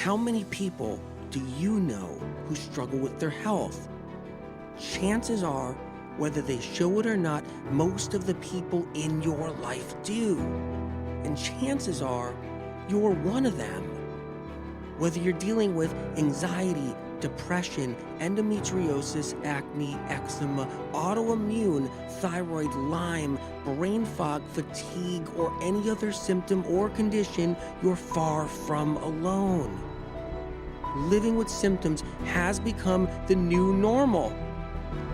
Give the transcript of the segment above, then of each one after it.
How many people do you know who struggle with their health? Chances are, whether they show it or not, most of the people in your life do. And chances are, you're one of them. Whether you're dealing with anxiety, depression, endometriosis, acne, eczema, autoimmune, thyroid, Lyme, brain fog, fatigue, or any other symptom or condition, you're far from alone. Living with symptoms has become the new normal.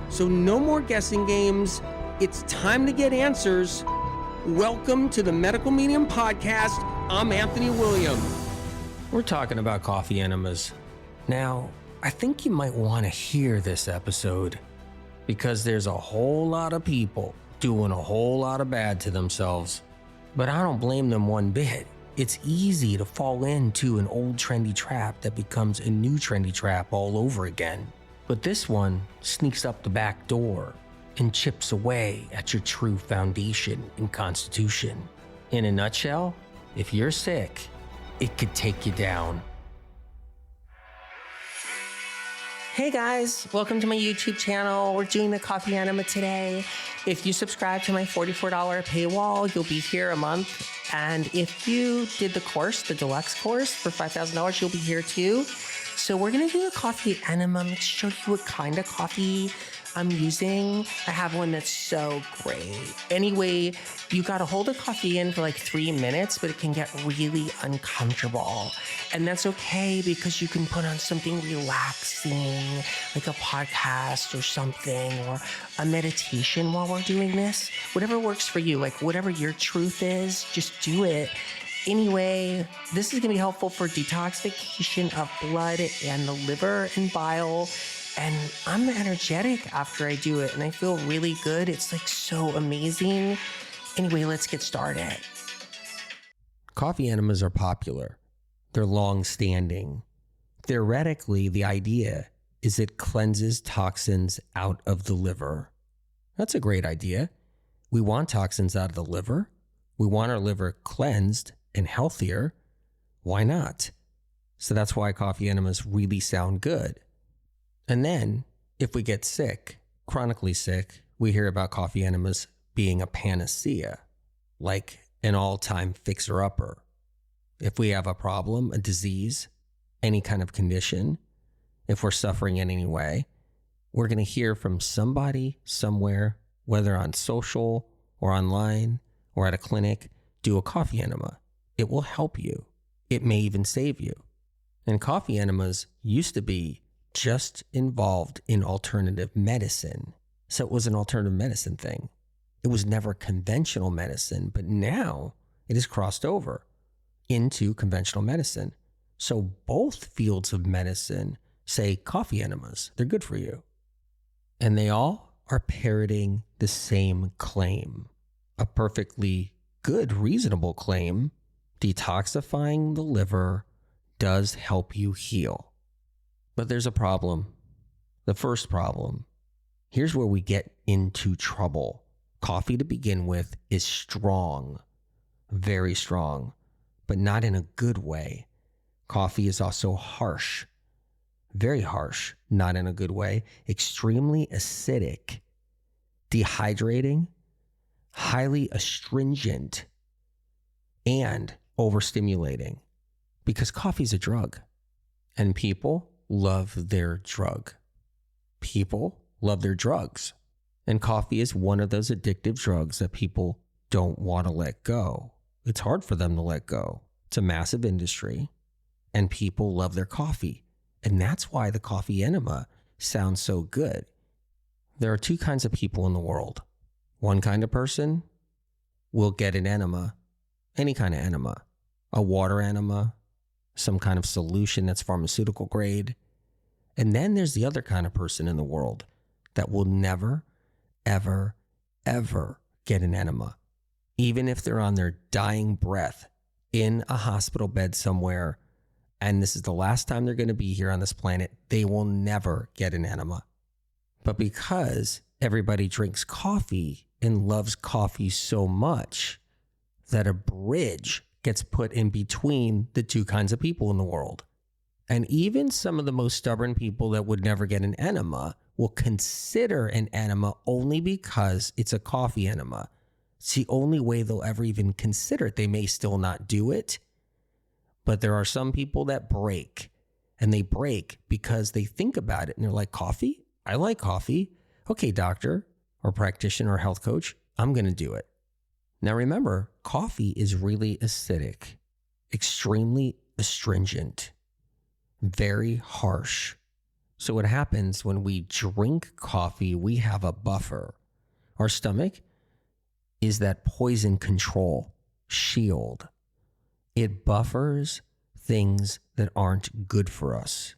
So no more guessing games. It's time to get answers. Welcome to the Medical Medium Podcast. I'm Anthony William. We're talking about coffee enemas. Now, I think you might want to hear this episode because there's a whole lot of people doing a whole lot of bad to themselves. But I don't blame them one bit. It's easy to fall into an old trendy trap that becomes a new trendy trap all over again. But this one sneaks up the back door and chips away at your true foundation and constitution. In a nutshell, if you're sick, it could take you down. Hey guys, welcome to my YouTube channel. We're doing the coffee enema today. If you subscribe to my $44 paywall, you'll be here a month. And if you did the course, the deluxe course for $5,000, you'll be here too. So we're gonna do a coffee enema. I'm gonna show you what kind of coffee I'm using. I have one that's so great. Anyway, you gotta hold the coffee in for like 3 minutes, but it can get really uncomfortable. And that's okay because you can put on something relaxing, like a podcast or something, or a meditation while we're doing this. Whatever works for you, like whatever your truth is, just do it. Anyway, this is gonna be helpful for detoxification of blood and the liver and bile. And I'm energetic after I do it, and I feel really good. It's like so amazing. Anyway, let's get started. Coffee enemas are popular. They're long-standing. Theoretically, the idea is it cleanses toxins out of the liver. That's a great idea. We want toxins out of the liver. We want our liver cleansed and healthier. Why not? So that's why coffee enemas really sound good. And then, if we get sick, chronically sick, we hear about coffee enemas being a panacea, like an all-time fixer-upper. If we have a problem, a disease, any kind of condition, if we're suffering in any way, we're going to hear from somebody somewhere, whether on social or online or at a clinic, do a coffee enema. It will help you. It may even save you. And coffee enemas used to be just involved in alternative medicine. So it was an alternative medicine thing. It was never conventional medicine, but now it has crossed over into conventional medicine. So both fields of medicine say coffee enemas, they're good for you. And they all are parroting the same claim, a perfectly good, reasonable claim. Detoxifying the liver does help you heal. But there's a problem. The first problem. Here's where we get into trouble. Coffee to begin with is strong, very strong, but not in a good way. Coffee is also harsh, very harsh, not in a good way, extremely acidic, dehydrating, highly astringent, and overstimulating, because coffee is a drug, and people love their drug. People love their drugs. And coffee is one of those addictive drugs that people don't want to let go. It's hard for them to let go. It's a massive industry, and people love their coffee. And that's why the coffee enema sounds so good. There are two kinds of people in the world. One kind of person will get an enema, any kind of enema, a water enema, some kind of solution that's pharmaceutical grade. And then there's the other kind of person in the world that will never, ever, ever get an enema. Even if they're on their dying breath in a hospital bed somewhere, and this is the last time they're going to be here on this planet, they will never get an enema. But because everybody drinks coffee and loves coffee so much that a bridge gets put in between the two kinds of people in the world. And even some of the most stubborn people that would never get an enema will consider an enema only because it's a coffee enema. It's the only way they'll ever even consider it. They may still not do it, but there are some people that break, and they break because they think about it and they're like, coffee? I like coffee. Okay, doctor or practitioner or health coach, I'm going to do it. Now remember, coffee is really acidic, extremely astringent, very harsh. So what happens when we drink coffee, we have a buffer. Our stomach is that poison control shield. It buffers things that aren't good for us.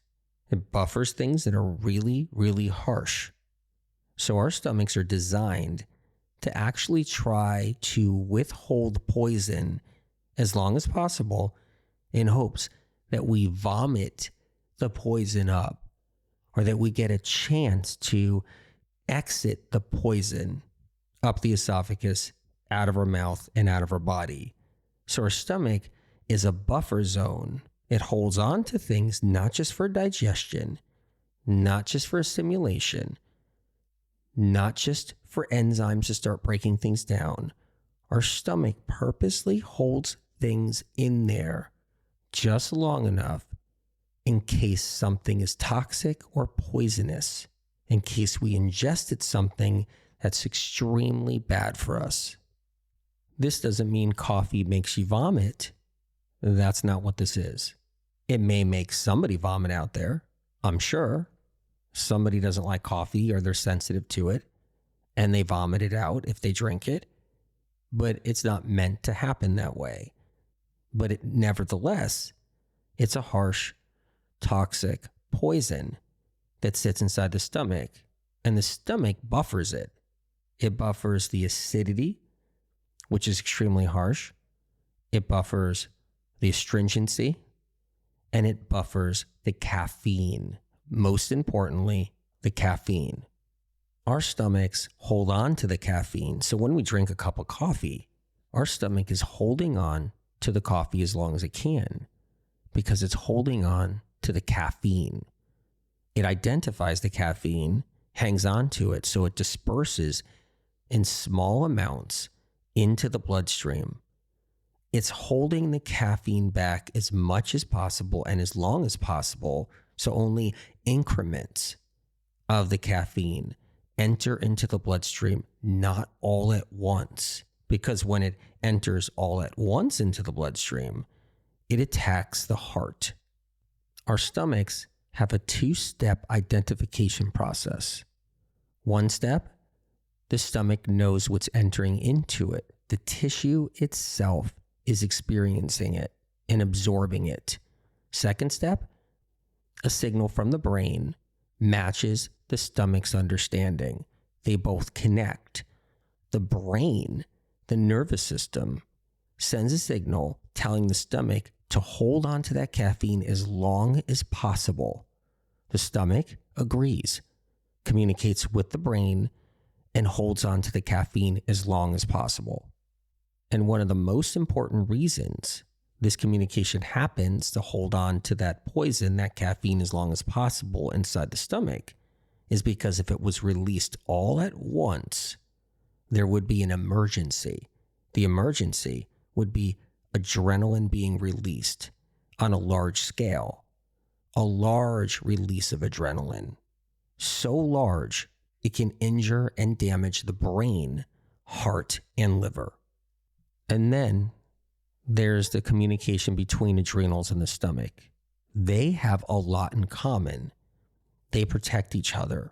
It buffers things that are really, really harsh. So our stomachs are designed to actually try to withhold poison as long as possible in hopes that we vomit the poison up, or that we get a chance to exit the poison up the esophagus, out of our mouth, and out of our body. So our stomach is a buffer zone. It holds on to things not just for digestion, not just for assimilation, not just for enzymes to start breaking things down. Our stomach purposely holds things in there just long enough in case something is toxic or poisonous, in case we ingested something that's extremely bad for us. This doesn't mean coffee makes you vomit. That's not what this is. It may make somebody vomit out there, I'm sure. Somebody doesn't like coffee or they're sensitive to it and they vomit it out if they drink it, but it's not meant to happen that way. But nevertheless, it's a harsh, toxic poison that sits inside the stomach, and the stomach buffers it. It buffers the acidity, which is extremely harsh. It buffers the astringency, and it buffers the caffeine. Most importantly, the caffeine. Our stomachs hold on to the caffeine. So when we drink a cup of coffee, our stomach is holding on to the coffee as long as it can because it's holding on to the caffeine. It identifies the caffeine, hangs on to it, so it disperses in small amounts into the bloodstream. It's holding the caffeine back as much as possible and as long as possible, so only increments of the caffeine enter into the bloodstream, not all at once. Because when it enters all at once into the bloodstream, it attacks the heart. Our stomachs have a two-step identification process. One step, the stomach knows what's entering into it. The tissue itself is experiencing it and absorbing it. Second step, a signal from the brain matches the stomach's understanding. They both connect. The brain, the nervous system, sends a signal telling the stomach to hold on to that caffeine as long as possible. The stomach agrees, communicates with the brain, and holds on to the caffeine as long as possible. And one of the most important reasons this communication happens to hold on to that poison, that caffeine, as long as possible inside the stomach is because if it was released all at once, there would be an emergency. The emergency would be adrenaline being released on a large scale, a large release of adrenaline, so large it can injure and damage the brain, heart, and liver. And then there's the communication between adrenals and the stomach. They have a lot in common. They protect each other.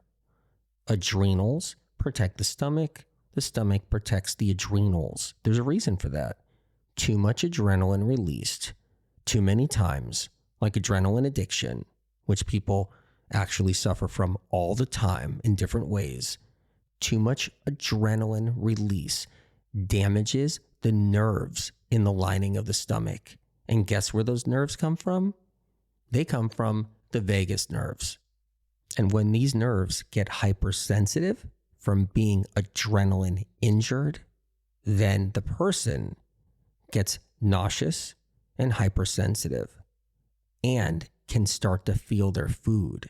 Adrenals protect the stomach protects the adrenals. There's a reason for that. Too much adrenaline released too many times, like adrenaline addiction, which people actually suffer from all the time in different ways. Too much adrenaline release damages the nerves in the lining of the stomach. And guess where those nerves come from? They come from the vagus nerves. And when these nerves get hypersensitive from being adrenaline injured, then the person gets nauseous and hypersensitive and can start to feel their food,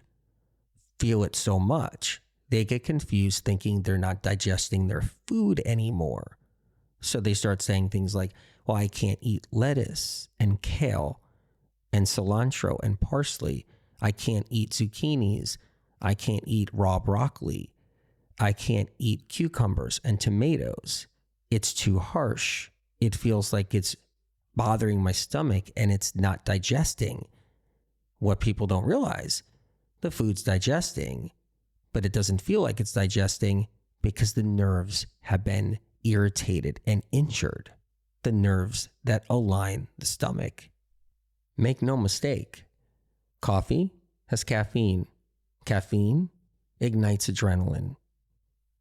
feel it so much, they get confused thinking they're not digesting their food anymore. So they start saying things like, well, I can't eat lettuce and kale and cilantro and parsley. I can't eat zucchinis. I can't eat raw broccoli. I can't eat cucumbers and tomatoes. It's too harsh. It feels like it's bothering my stomach and it's not digesting. What people don't realize, the food's digesting, but it doesn't feel like it's digesting because the nerves have been irritated and injured. The nerves that align the stomach. Make no mistake, coffee has caffeine. Caffeine ignites adrenaline.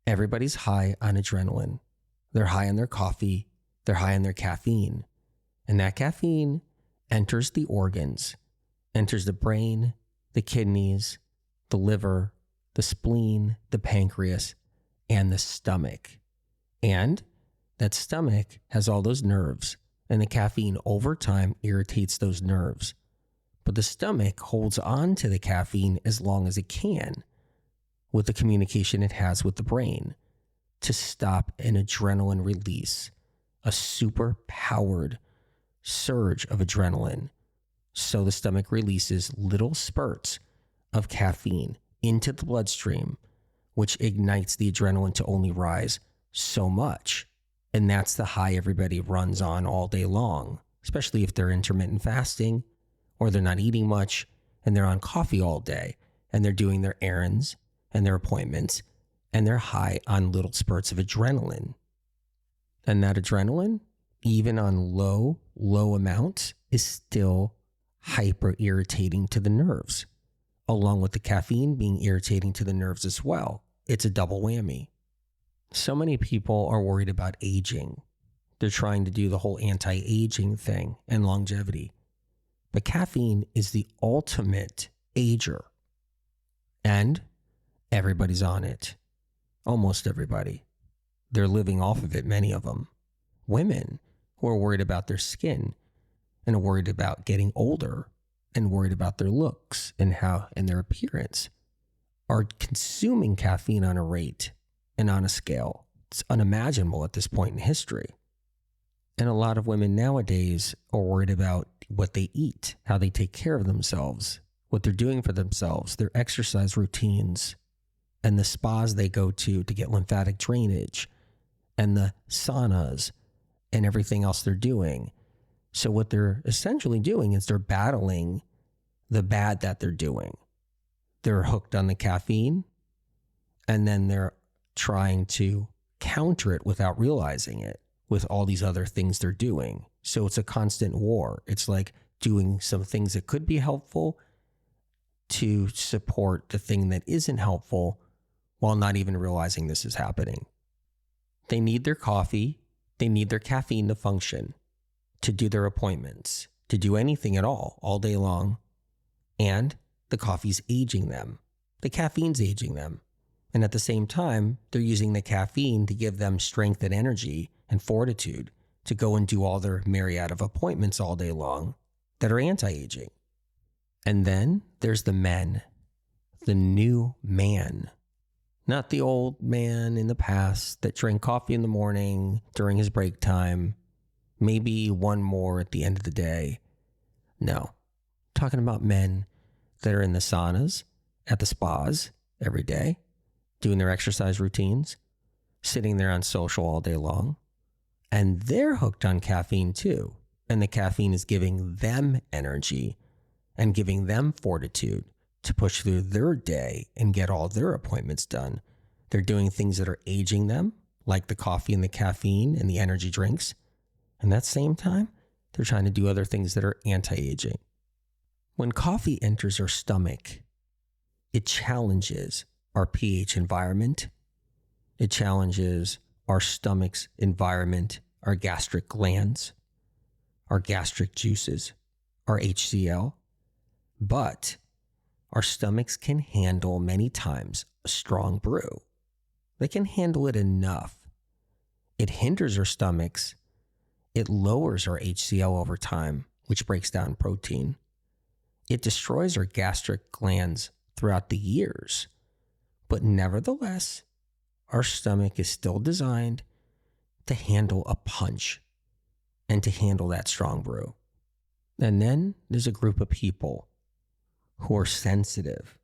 Everybody's high on adrenaline. They're high on their coffee. They're high on their caffeine. And that caffeine enters the organs, enters the brain, the kidneys, the liver, the spleen, the pancreas, and the stomach. And that stomach has all those nerves, and the caffeine over time irritates those nerves. But the stomach holds on to the caffeine as long as it can with the communication it has with the brain to stop an adrenaline release, a super powered surge of adrenaline. So the stomach releases little spurts of caffeine into the bloodstream, which ignites the adrenaline to only rise so much. And that's the high everybody runs on all day long, especially if they're intermittent fasting or they're not eating much and they're on coffee all day and they're doing their errands and their appointments and they're high on little spurts of adrenaline. And that adrenaline, even on low amounts, is still hyper irritating to the nerves, along with the caffeine being irritating to the nerves as well. It's a double whammy. So many people are worried about aging. They're trying to do the whole anti-aging thing and longevity. But caffeine is the ultimate ager. And everybody's on it. Almost everybody. They're living off of it, many of them. Women who are worried about their skin and are worried about getting older and worried about their looks and their appearance are consuming caffeine on a rate and on a scale it's unimaginable at this point in history. And a lot of women nowadays are worried about what they eat, how they take care of themselves, what they're doing for themselves, their exercise routines, and the spas they go to get lymphatic drainage, and the saunas, and everything else they're doing. So what they're essentially doing is they're battling the bad that they're doing. They're hooked on the caffeine, and then they're trying to counter it without realizing it with all these other things they're doing. So it's a constant war. It's like doing some things that could be helpful to support the thing that isn't helpful while not even realizing this is happening. They need their coffee. They need their caffeine to function, to do their appointments, to do anything at all day long. And the coffee's aging them. The caffeine's aging them. And at the same time, they're using the caffeine to give them strength and energy and fortitude to go and do all their myriad of appointments all day long that are anti-aging. And then there's the men, the new man, not the old man in the past that drank coffee in the morning during his break time, maybe one more at the end of the day. No, talking about men that are in the saunas, at the spas every day, doing their exercise routines, sitting there on social all day long. And they're hooked on caffeine too. And the caffeine is giving them energy and giving them fortitude to push through their day and get all their appointments done. They're doing things that are aging them, like the coffee and the caffeine and the energy drinks. And at the same time, they're trying to do other things that are anti-aging. When coffee enters our stomach, it challenges our pH environment. It challenges our stomach's environment, our gastric glands, our gastric juices, our HCl. But our stomachs can handle many times a strong brew. They can handle it enough. It hinders our stomachs. It lowers our HCl over time, which breaks down protein. It destroys our gastric glands throughout the years. But nevertheless, our stomach is still designed to handle a punch and to handle that strong brew. And then there's a group of people who are sensitive.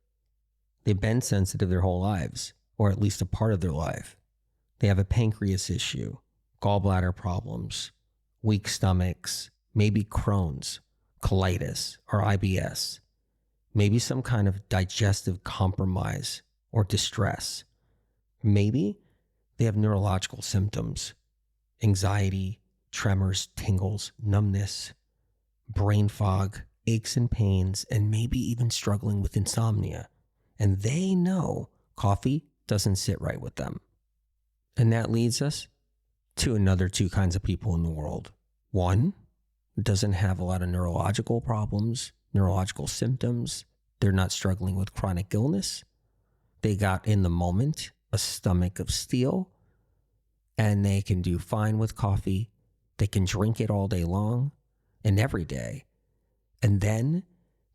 They've been sensitive their whole lives, or at least a part of their life. They have a pancreas issue, gallbladder problems, weak stomachs, maybe Crohn's, colitis, or IBS, maybe some kind of digestive compromise or distress. Maybe they have neurological symptoms, anxiety, tremors, tingles, numbness, brain fog, aches and pains, and maybe even struggling with insomnia. And they know coffee doesn't sit right with them. And that leads us to another two kinds of people in the world. One doesn't have a lot of neurological problems, neurological symptoms. They're not struggling with chronic illness. They got in the moment a stomach of steel, and they can do fine with coffee. They can drink it all day long and every day. And then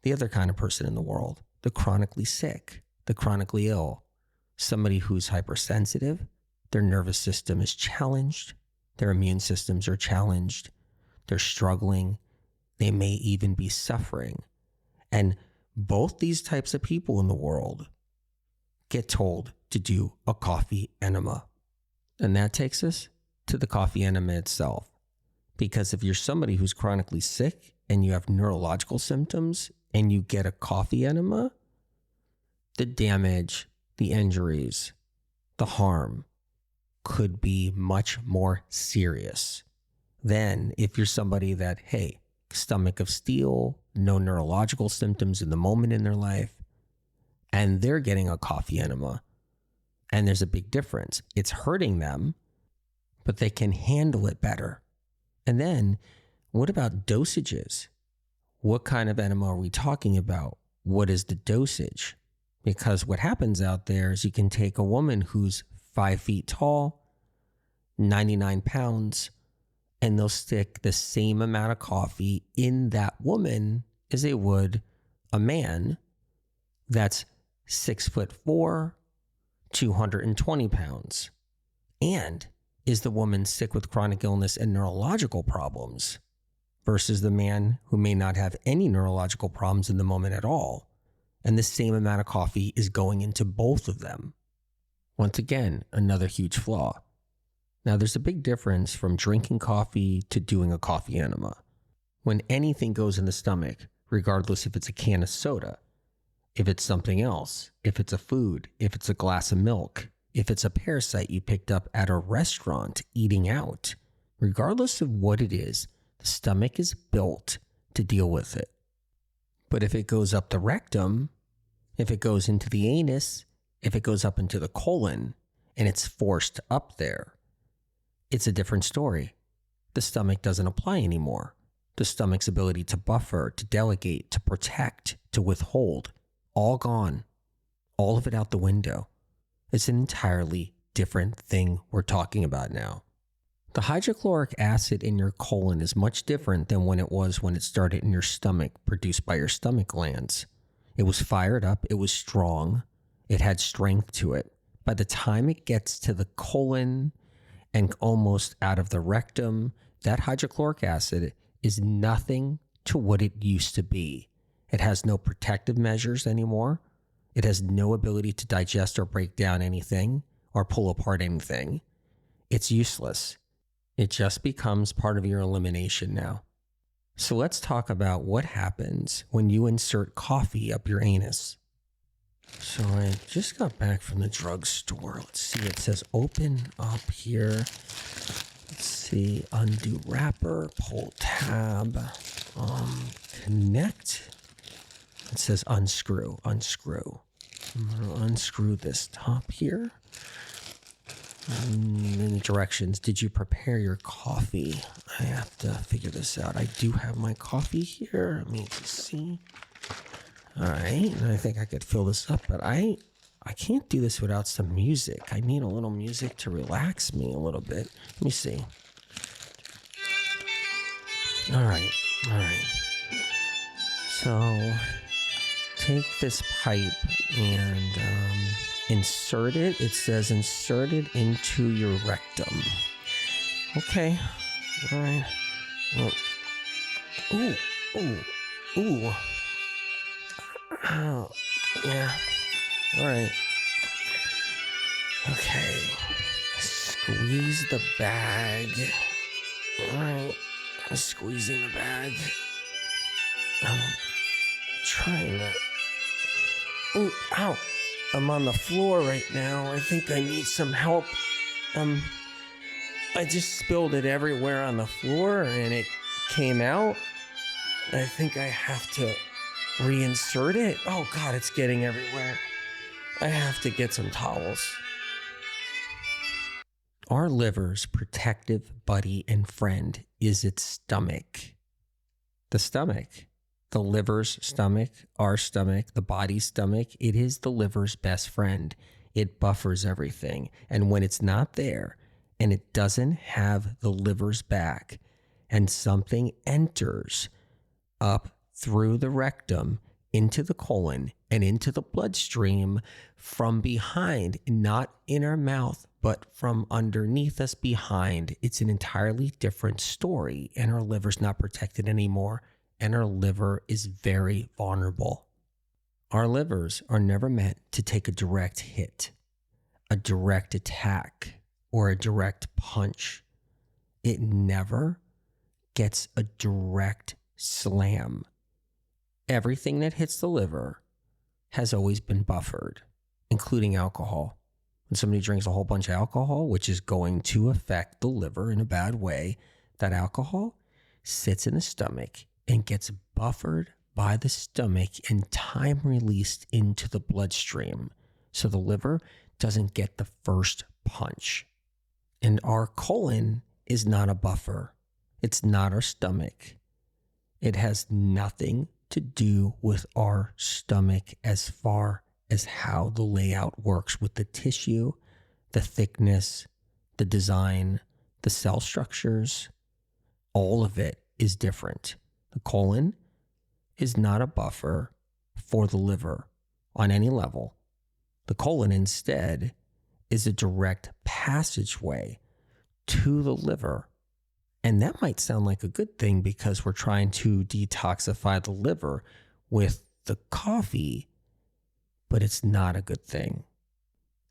the other kind of person in the world, the chronically sick, the chronically ill, somebody who's hypersensitive, their nervous system is challenged, their immune systems are challenged, they're struggling, they may even be suffering. And both these types of people in the world get told to do a coffee enema. And that takes us to the coffee enema itself. Because if you're somebody who's chronically sick and you have neurological symptoms and you get a coffee enema, the damage, the injuries, the harm could be much more serious than if you're somebody that, hey, stomach of steel, no neurological symptoms in the moment in their life, and they're getting a coffee enema. And there's a big difference. It's hurting them, but they can handle it better. And then what about dosages? What kind of enema are we talking about? What is the dosage? Because what happens out there is you can take a woman who's 5 feet tall, 99 pounds, and they'll stick the same amount of coffee in that woman as they would a man that's 6'4", 220 pounds. And is the woman sick with chronic illness and neurological problems versus the man who may not have any neurological problems in the moment at all? And the same amount of coffee is going into both of them. Once again, another huge flaw. Now, there's a big difference from drinking coffee to doing a coffee enema. When anything goes in the stomach, regardless if it's a can of soda, if it's something else, if it's a food, if it's a glass of milk, if it's a parasite you picked up at a restaurant eating out, regardless of what it is, the stomach is built to deal with it. But if it goes up the rectum, if it goes into the anus, if it goes up into the colon, and it's forced up there, it's a different story. The stomach doesn't apply anymore. The stomach's ability to buffer, to delegate, to protect, to withhold, all gone. All of it out the window. It's an entirely different thing we're talking about now. The hydrochloric acid in your colon is much different than when it was when it started in your stomach, produced by your stomach glands. It was fired up, it was strong, it had strength to it. By the time it gets to the colon and almost out of the rectum, that hydrochloric acid is nothing to what it used to be. It has no protective measures anymore. It has no ability to digest or break down anything or pull apart anything. It's useless. It just becomes part of your elimination now. So let's talk about what happens when you insert coffee up your anus. So I just got back from the drugstore. Let's see, it says open up here. Let's see, undo wrapper, pull tab, connect. It says unscrew. I'm going to unscrew this top here. Any directions. Did you prepare your coffee? I have to figure this out. I do have my coffee here. Let me just see. All right. And I think I could fill this up, but I can't do this without some music. I need a little music to relax me a little bit. Let me see. All right. So take this pipe and insert it. It says insert it into your rectum. Okay. All right. Oh. Ooh. Ooh. Ooh. Oh. Yeah. All right. Okay. Squeeze the bag. All right. I'm squeezing the bag. I'm trying to... Ooh, ow. I'm on the floor right now. I think I need some help. I just spilled it everywhere on the floor and it came out. I think I have to reinsert it. Oh God, it's getting everywhere. I have to get some towels. Our liver's protective buddy and friend is its stomach. The stomach. The liver's stomach, our stomach, the body's stomach, it is the liver's best friend. It buffers everything. And when it's not there and it doesn't have the liver's back and something enters up through the rectum into the colon and into the bloodstream from behind, not in our mouth, but from underneath us behind, it's an entirely different story. And our liver's not protected anymore. And our liver is very vulnerable. Our livers are never meant to take a direct hit, a direct attack, or a direct punch. It never gets a direct slam. Everything that hits the liver has always been buffered, including alcohol. When somebody drinks a whole bunch of alcohol, which is going to affect the liver in a bad way, that alcohol sits in the stomach and gets buffered by the stomach and time released into the bloodstream. So the liver doesn't get the first punch. And our colon is not a buffer. It's not our stomach. It has nothing to do with our stomach as far as how the layout works with the tissue, the thickness, the design, the cell structures. All of it is different. The colon is not a buffer for the liver on any level. The colon instead is a direct passageway to the liver. And that might sound like a good thing because we're trying to detoxify the liver with the coffee, but it's not a good thing.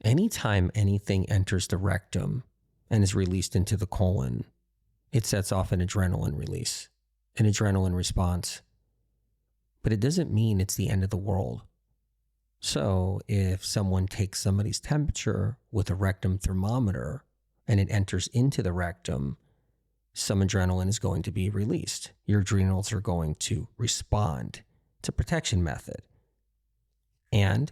Anytime anything enters the rectum and is released into the colon, it sets off an adrenaline release. An adrenaline response. But it doesn't mean it's the end of the world. So if someone takes somebody's temperature with a rectum thermometer and it enters into the rectum, some adrenaline is going to be released. Your adrenals are going to respond. It's a protection method. And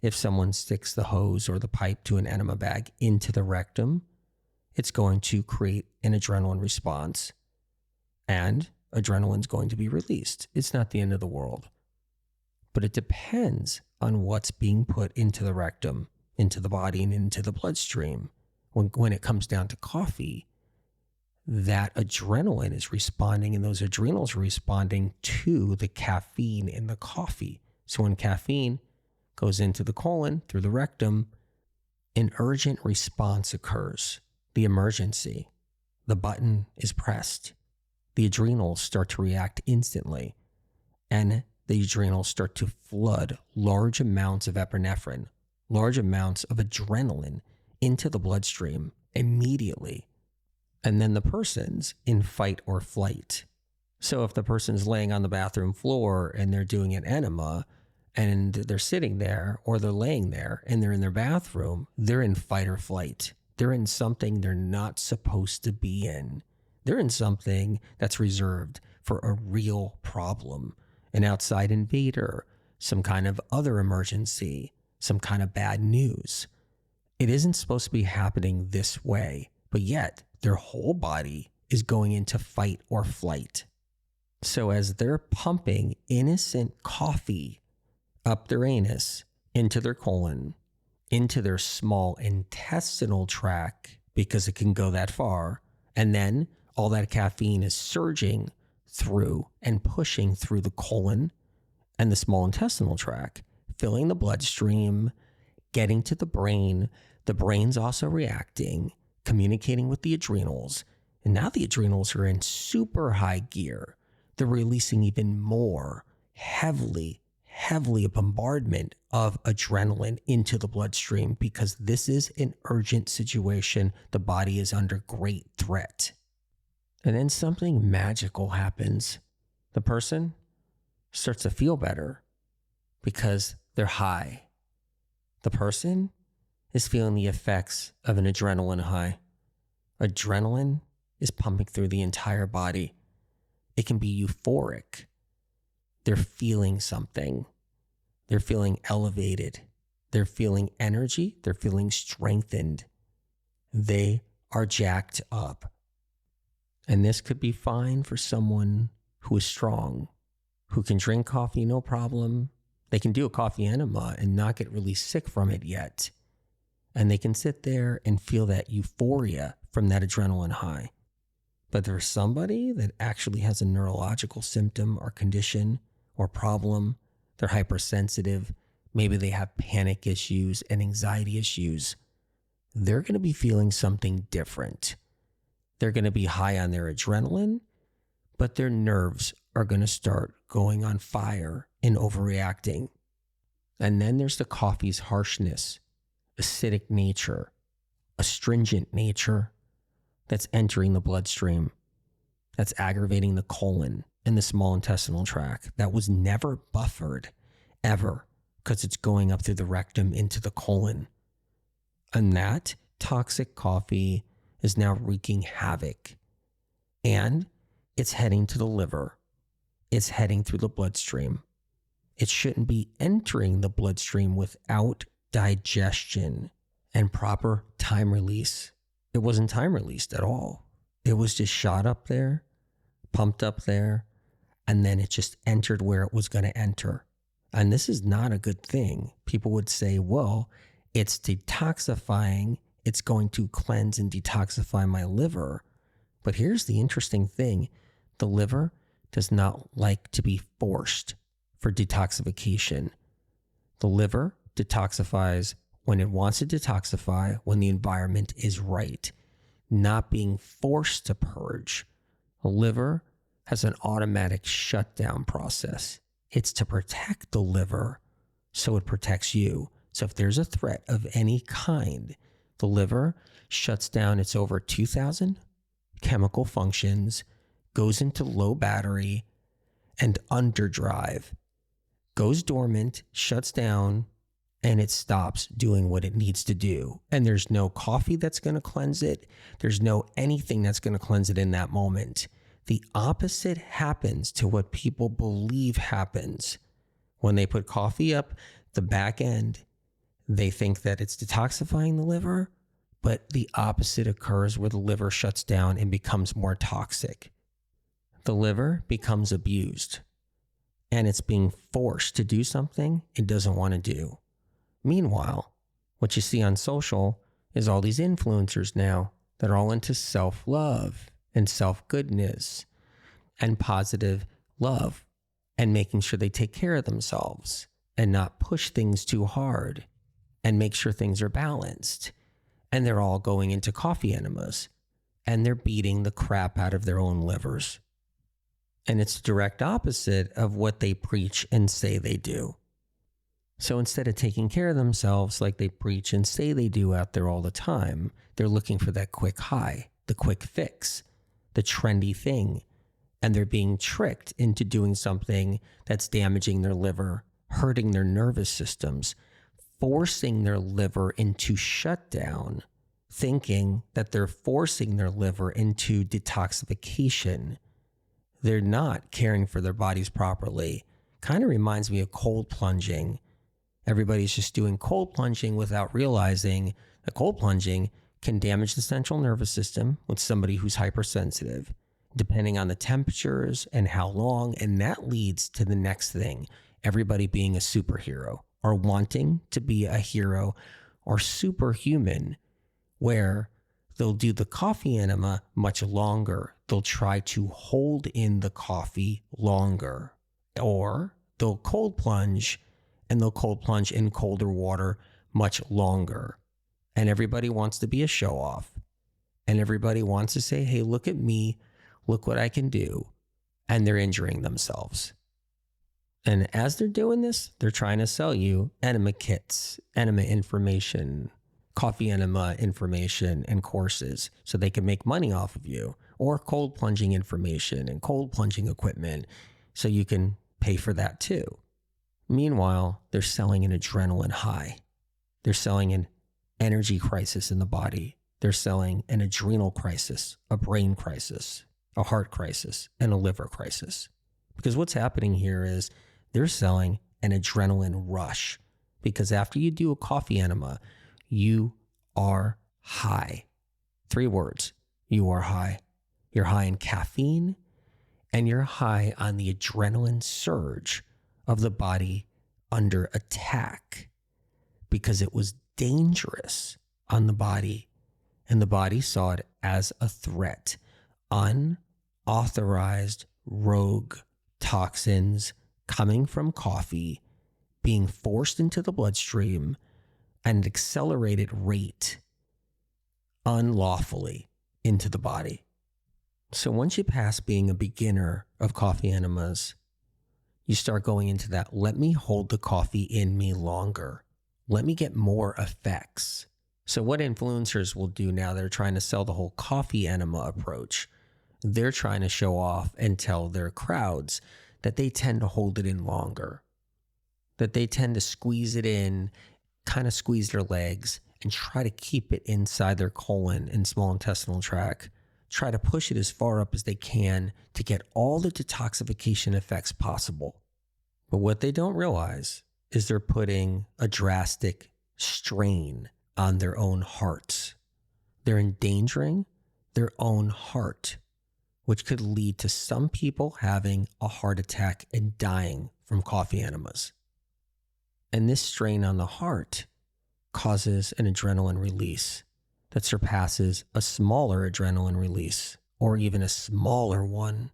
if someone sticks the hose or the pipe to an enema bag into the rectum, it's going to create an adrenaline response. And adrenaline's going to be released. It's not the end of the world. But it depends on what's being put into the rectum, into the body, and into the bloodstream. When it comes down to coffee, that adrenaline is responding and those adrenals are responding to the caffeine in the coffee. So when caffeine goes into the colon through the rectum, an urgent response occurs. The emergency. The button is pressed. The adrenals start to react instantly, and the adrenals start to flood large amounts of epinephrine, large amounts of adrenaline into the bloodstream immediately. And then the person's in fight or flight. So if the person's laying on the bathroom floor and they're doing an enema and they're sitting there or they're laying there and they're in their bathroom, they're in fight or flight. They're in something they're not supposed to be in. They're in something that's reserved for a real problem, an outside invader, some kind of other emergency, some kind of bad news. It isn't supposed to be happening this way, but yet their whole body is going into fight or flight. So as they're pumping innocent coffee up their anus, into their colon, into their small intestinal tract, because it can go that far, and then all that caffeine is surging through and pushing through the colon and the small intestinal tract, filling the bloodstream, getting to the brain. The brain's also reacting, communicating with the adrenals. And now the adrenals are in super high gear. They're releasing even more heavily a bombardment of adrenaline into the bloodstream because this is an urgent situation. The body is under great threat. And then something magical happens. The person starts to feel better because they're high. The person is feeling the effects of an adrenaline high. Adrenaline is pumping through the entire body. It can be euphoric. They're feeling something. They're feeling elevated. They're feeling energy. They're feeling strengthened. They are jacked up. And this could be fine for someone who is strong, who can drink coffee no problem. They can do a coffee enema and not get really sick from it yet. And they can sit there and feel that euphoria from that adrenaline high. But there's somebody that actually has a neurological symptom or condition or problem. They're hypersensitive. Maybe they have panic issues and anxiety issues. They're going to be feeling something different. They're going to be high on their adrenaline, but their nerves are going to start going on fire and overreacting. And then there's the coffee's harshness, acidic nature, astringent nature that's entering the bloodstream, that's aggravating the colon and the small intestinal tract that was never buffered ever because it's going up through the rectum into the colon. And that toxic coffee is now wreaking havoc. And it's heading to the liver. It's heading through the bloodstream. It shouldn't be entering the bloodstream without digestion and proper time release. It wasn't time released at all. It was just shot up there, pumped up there, and then it just entered where it was going to enter. And this is not a good thing. People would say, well, it's detoxifying. It's going to cleanse and detoxify my liver. But here's the interesting thing. The liver does not like to be forced for detoxification. The liver detoxifies when it wants to detoxify, when the environment is right, not being forced to purge. The liver has an automatic shutdown process. It's to protect the liver, so it protects you. So if there's a threat of any kind, the liver shuts down its over 2,000 chemical functions, goes into low battery and underdrive, goes dormant, shuts down, and it stops doing what it needs to do. And there's no coffee that's going to cleanse it. There's no anything that's going to cleanse it in that moment. The opposite happens to what people believe happens. When they put coffee up the back end, they think that it's detoxifying the liver, but the opposite occurs where the liver shuts down and becomes more toxic. The liver becomes abused, and it's being forced to do something it doesn't want to do. Meanwhile, what you see on social is all these influencers now that are all into self-love and self-goodness and positive love and making sure they take care of themselves and not push things too hard and make sure things are balanced. And they're all going into coffee enemas and they're beating the crap out of their own livers. And it's the direct opposite of what they preach and say they do. So instead of taking care of themselves like they preach and say they do out there all the time, they're looking for that quick high, the quick fix, the trendy thing. And they're being tricked into doing something that's damaging their liver, hurting their nervous systems, forcing their liver into shutdown, thinking that they're forcing their liver into detoxification. They're not caring for their bodies properly. Kind of reminds me of cold plunging. Everybody's just doing cold plunging without realizing that cold plunging can damage the central nervous system with somebody who's hypersensitive, depending on the temperatures and how long. And that leads to the next thing, everybody being a superhero or wanting to be a hero or superhuman, where they'll do the coffee enema much longer. They'll try to hold in the coffee longer, or they'll cold plunge, and they'll cold plunge in colder water much longer. And everybody wants to be a show off. And everybody wants to say, hey, look at me, look what I can do. And they're injuring themselves. And as they're doing this, they're trying to sell you enema kits, enema information, coffee enema information, and courses so they can make money off of you, or cold plunging information and cold plunging equipment so you can pay for that too. Meanwhile, they're selling an adrenaline high. They're selling an energy crisis in the body. They're selling an adrenal crisis, a brain crisis, a heart crisis, and a liver crisis. Because what's happening here is they're selling an adrenaline rush. Because after you do a coffee enema, you are high. 3 words. You are high. You're high in caffeine, and you're high on the adrenaline surge of the body under attack because it was dangerous on the body, and the body saw it as a threat. Unauthorized rogue toxins coming from coffee being forced into the bloodstream at an accelerated rate unlawfully into the body. So once you pass being a beginner of coffee enemas, you start going into that, let me hold the coffee in me longer. Let me get more effects. So what influencers will do now, they're trying to sell the whole coffee enema approach. They're trying to show off and tell their crowds that they tend to hold it in longer, that they tend to squeeze it in, kind of squeeze their legs and try to keep it inside their colon and small intestinal tract, try to push it as far up as they can to get all the detoxification effects possible. But what they don't realize is they're putting a drastic strain on their own hearts. They're endangering their own heart, which could lead to some people having a heart attack and dying from coffee enemas. And this strain on the heart causes an adrenaline release that surpasses a smaller adrenaline release, or even a smaller one.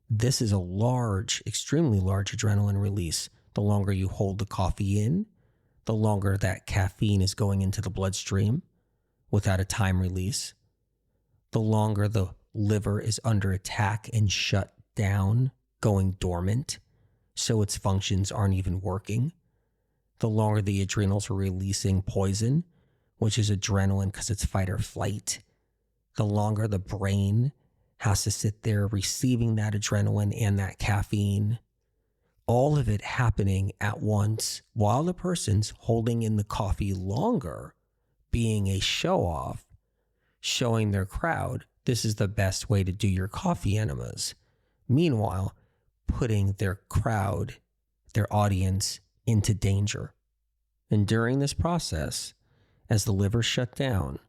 This is a large, extremely large adrenaline release. The longer you hold the coffee in, the longer that caffeine is going into the bloodstream without a time release, the longer the liver is under attack and shut down, going dormant, so its functions aren't even working, the longer the adrenals are releasing poison, which is adrenaline because it's fight or flight, the longer the brain has to sit there receiving that adrenaline and that caffeine, all of it happening at once while the person's holding in the coffee longer, being a show-off, showing their crowd, this is the best way to do your coffee enemas. Meanwhile, putting their crowd, their audience, into danger. And during this process, as the liver shut down,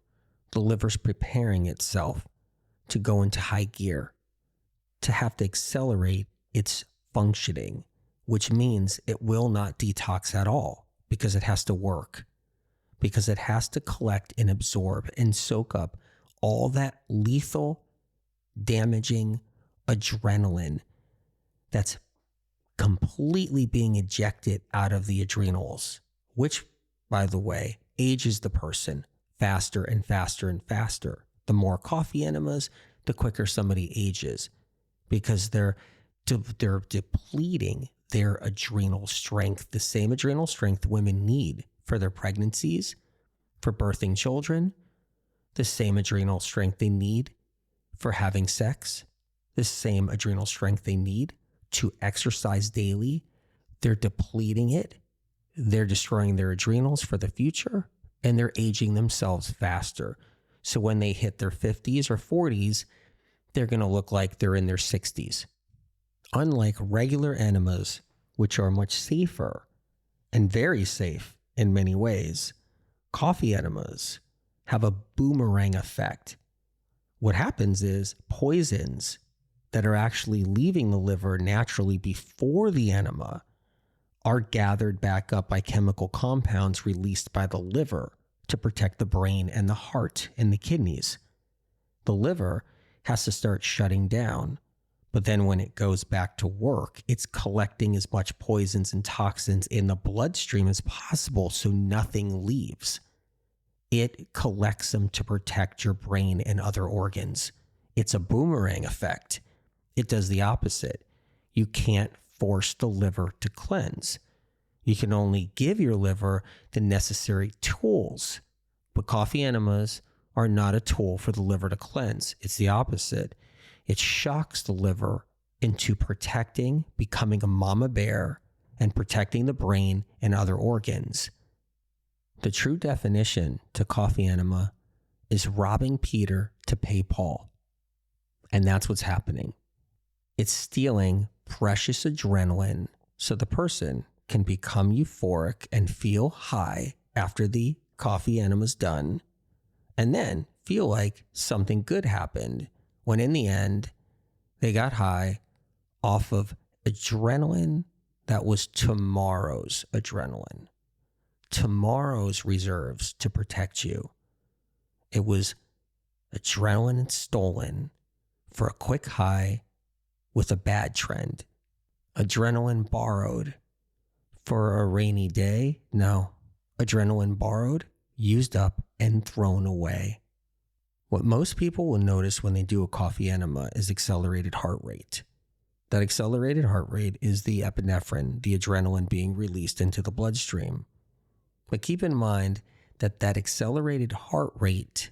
the liver's preparing itself to go into high gear, to have to accelerate its functioning, which means it will not detox at all because it has to work, because it has to collect and absorb and soak up all that lethal, damaging adrenaline that's completely being ejected out of the adrenals, which, by the way, ages the person faster and faster and faster. The more coffee enemas, the quicker somebody ages because they're depleting their adrenal strength, the same adrenal strength women need for their pregnancies, for birthing children, the same adrenal strength they need for having sex, the same adrenal strength they need to exercise daily. They're depleting it. They're destroying their adrenals for the future, and they're aging themselves faster. So when they hit their 50s or 40s, they're going to look like they're in their 60s. Unlike regular enemas, which are much safer and very safe in many ways, coffee enemas have a boomerang effect. What happens is poisons that are actually leaving the liver naturally before the enema are gathered back up by chemical compounds released by the liver to protect the brain and the heart and the kidneys. The liver has to start shutting down But then when it goes back to work, it's collecting as much poisons and toxins in the bloodstream as possible so nothing leaves. It collects them to protect your brain and other organs. It's a boomerang effect. It does the opposite. You can't force the liver to cleanse. You can only give your liver the necessary tools. But coffee enemas are not a tool for the liver to cleanse. It's the opposite. It shocks the liver into protecting, becoming a mama bear, and protecting the brain and other organs. The true definition to coffee enema is robbing Peter to pay Paul. And that's what's happening. It's stealing precious adrenaline so the person can become euphoric and feel high after the coffee enema's done, and then feel like something good happened, when in the end, they got high off of adrenaline that was tomorrow's adrenaline. Tomorrow's reserves to protect you. It was adrenaline stolen for a quick high with a bad trend. Adrenaline borrowed for a rainy day. No, adrenaline borrowed, used up, and thrown away. What most people will notice when they do a coffee enema is accelerated heart rate. That accelerated heart rate is the epinephrine, the adrenaline being released into the bloodstream. But keep in mind that that accelerated heart rate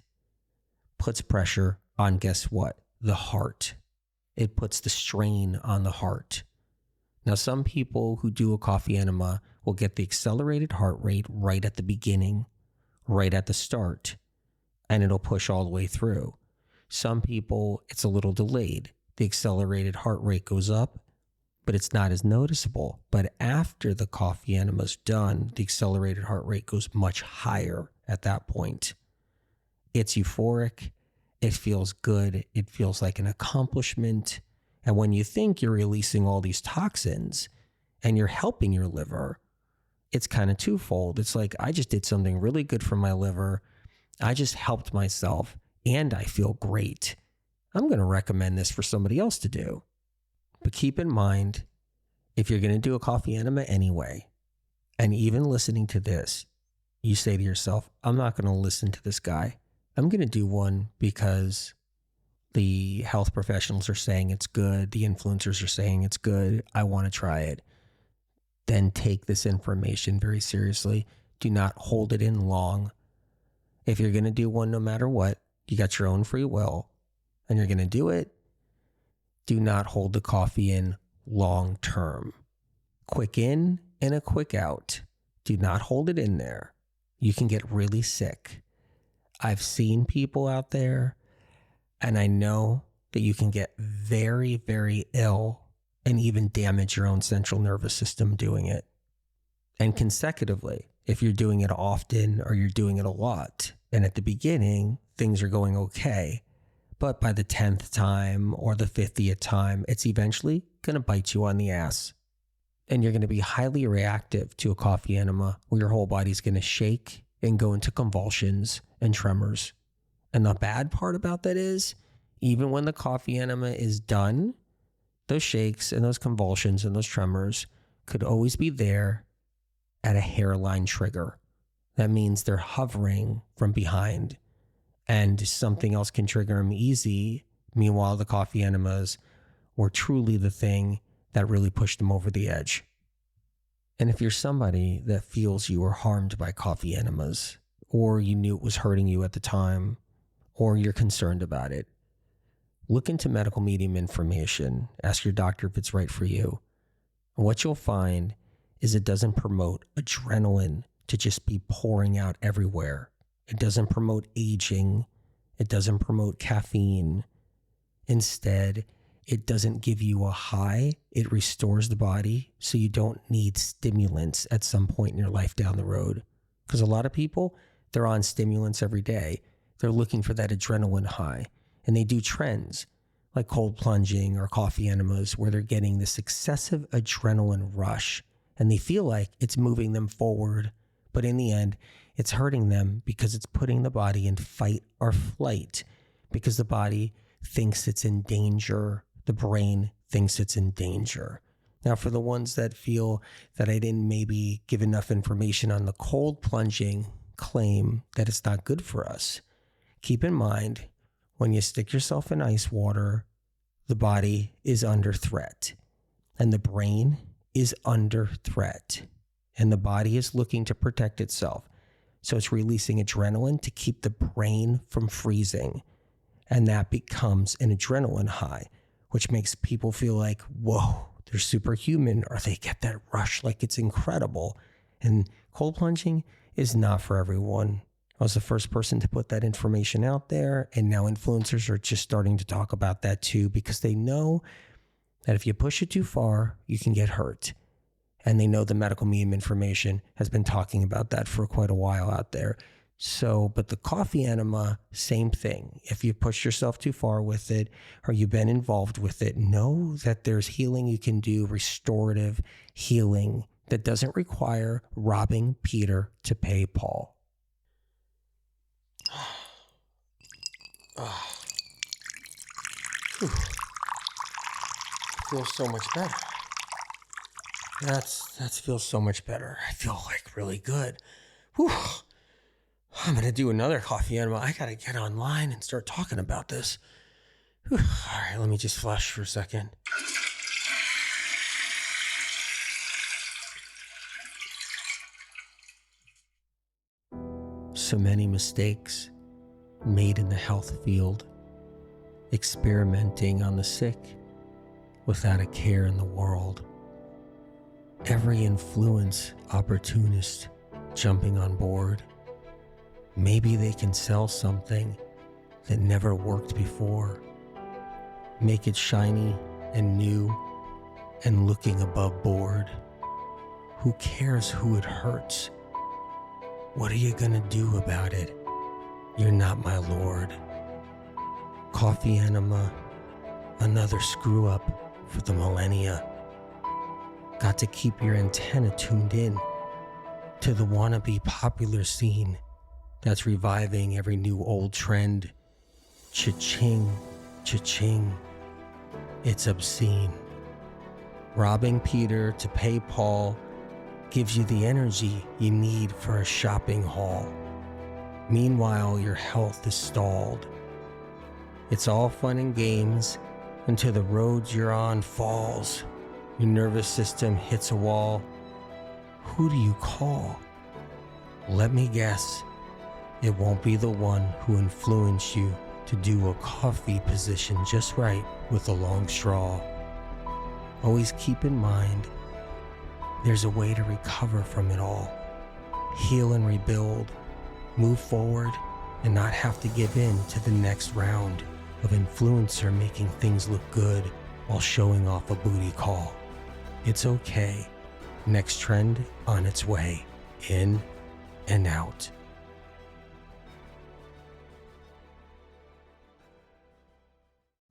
puts pressure on, guess what? The heart. It puts the strain on the heart. Now, some people who do a coffee enema will get the accelerated heart rate right at the beginning, right at the start, and it'll push all the way through. Some people, it's a little delayed. The accelerated heart rate goes up, but it's not as noticeable. But after the coffee enema's done, the accelerated heart rate goes much higher at that point. It's euphoric. It feels good. It feels like an accomplishment. And when you think you're releasing all these toxins and you're helping your liver, it's kind of twofold. It's like, I just did something really good for my liver. I just helped myself and I feel great. I'm going to recommend this for somebody else to do. But keep in mind, if you're going to do a coffee enema anyway, and even listening to this, you say to yourself, I'm not going to listen to this guy. I'm going to do one because the health professionals are saying it's good. The influencers are saying it's good. I want to try it. Then take this information very seriously. Do not hold it in long. If you're going to do one no matter what, you got your own free will, and you're going to do it, do not hold the coffee in long term. Quick in and a quick out. Do not hold it in there. You can get really sick. I've seen people out there, and I know that you can get very, very ill and even damage your own central nervous system doing it. And consecutively, if you're doing it often or you're doing it a lot, and at the beginning, things are going okay, but by the 10th time or the 50th time, it's eventually going to bite you on the ass. And you're going to be highly reactive to a coffee enema where your whole body's going to shake and go into convulsions and tremors. And the bad part about that is, even when the coffee enema is done, those shakes and those convulsions and those tremors could always be there at a hairline trigger. That means they're hovering from behind and something else can trigger them easy. Meanwhile, the coffee enemas were truly the thing that really pushed them over the edge. And if you're somebody that feels you were harmed by coffee enemas, or you knew it was hurting you at the time, or you're concerned about it, look into medical medium information. Ask your doctor if it's right for you. And what you'll find is it doesn't promote adrenaline to just be pouring out everywhere. It doesn't promote aging. It doesn't promote caffeine. Instead, it doesn't give you a high. It restores the body so you don't need stimulants at some point in your life down the road. Because a lot of people, they're on stimulants every day. They're looking for that adrenaline high. And they do trends like cold plunging or coffee enemas where they're getting this excessive adrenaline rush. And they feel like it's moving them forward. But in the end, it's hurting them because it's putting the body in fight or flight because the body thinks it's in danger. the brain thinks it's in danger. Now, for the ones that feel that I didn't maybe give enough information on the cold plunging claim that it's not good for us, keep in mind, when you stick yourself in ice water, the body is under threat and the brain is under threat and the body is looking to protect itself. So it's releasing adrenaline to keep the brain from freezing. And that becomes an adrenaline high, which makes people feel like, whoa, they're superhuman, or they get that rush like it's incredible. And cold plunging is not for everyone. I was the first person to put that information out there, and now influencers are just starting to talk about that too, because they know that if you push it too far, you can get hurt. And they know the medical medium information has been talking about that for quite a while out there. So, but the coffee enema, same thing. If you push yourself too far with it or you've been involved with it, know that there's healing you can do, restorative healing that doesn't require robbing Peter to pay Paul. Feels so much better. That feels so much better. I feel like really good. Whew. I'm going to do another coffee enema. I got to get online and start talking about this. Whew. All right, let me just flush for a second. So many mistakes made in the health field, experimenting on the sick without a care in the world. Every influence opportunist jumping on board. Maybe they can sell something that never worked before. Make it shiny and new and looking above board. Who cares who it hurts? What are you gonna do about it? You're not my lord. Coffee enema, another screw up for the millennia. Got to keep your antenna tuned in to the wannabe popular scene that's reviving every new old trend. Cha-ching, cha-ching. It's obscene. Robbing Peter to pay Paul gives you the energy you need for a shopping haul. Meanwhile, your health is stalled. It's all fun and games until the road you're on falls. Your nervous system hits a wall. Who do you call? Let me guess. It won't be the one who influenced you to do a coffee position just right with a long straw. Always keep in mind, there's a way to recover from it all. Heal and rebuild, move forward, and not have to give in to the next round of influencer making things look good while showing off a booty call. It's okay. Next trend on its way. In and out.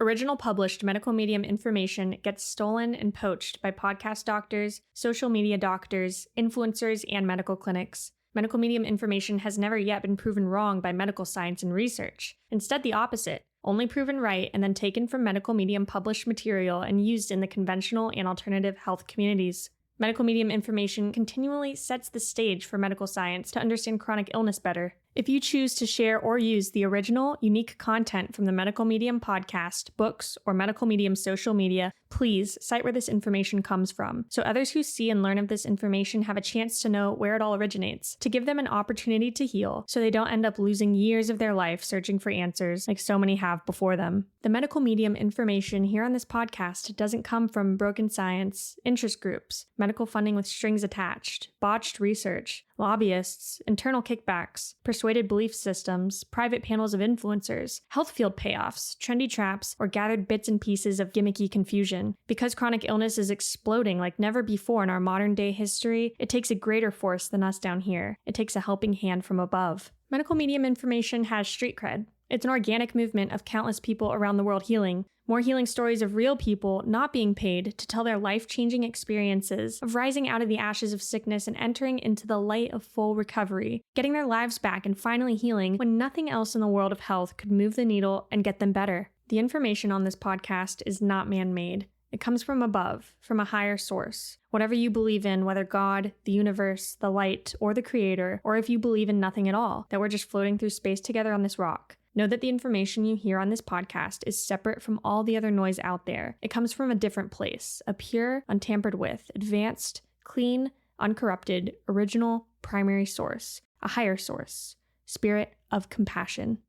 Original published medical medium information gets stolen and poached by podcast doctors, social media doctors, influencers, and medical clinics. Medical medium information has never yet been proven wrong by medical science and research. Instead, the opposite. Only proven right and then taken from medical medium published material and used in the conventional and alternative health communities. Medical medium information continually sets the stage for medical science to understand chronic illness better. If you choose to share or use the original, unique content from the Medical Medium podcast, books, or Medical Medium social media, please cite where this information comes from, so others who see and learn of this information have a chance to know where it all originates, to give them an opportunity to heal, so they don't end up losing years of their life searching for answers like so many have before them. The Medical Medium information here on this podcast doesn't come from broken science, interest groups, medical funding with strings attached, botched research, lobbyists, internal kickbacks, persuaded belief systems, private panels of influencers, health field payoffs, trendy traps, or gathered bits and pieces of gimmicky confusion. Because chronic illness is exploding like never before in our modern day history, it takes a greater force than us down here. It takes a helping hand from above. Medical medium information has street cred. It's an organic movement of countless people around the world healing. More healing stories of real people not being paid to tell their life-changing experiences of rising out of the ashes of sickness and entering into the light of full recovery, getting their lives back and finally healing when nothing else in the world of health could move the needle and get them better. The information on this podcast is not man-made. It comes from above, from a higher source. Whatever you believe in, whether God, the universe, the light, or the creator, or if you believe in nothing at all, that we're just floating through space together on this rock, know that the information you hear on this podcast is separate from all the other noise out there. It comes from a different place, a pure, untampered with, advanced, clean, uncorrupted, original, primary source, a higher source, spirit of compassion.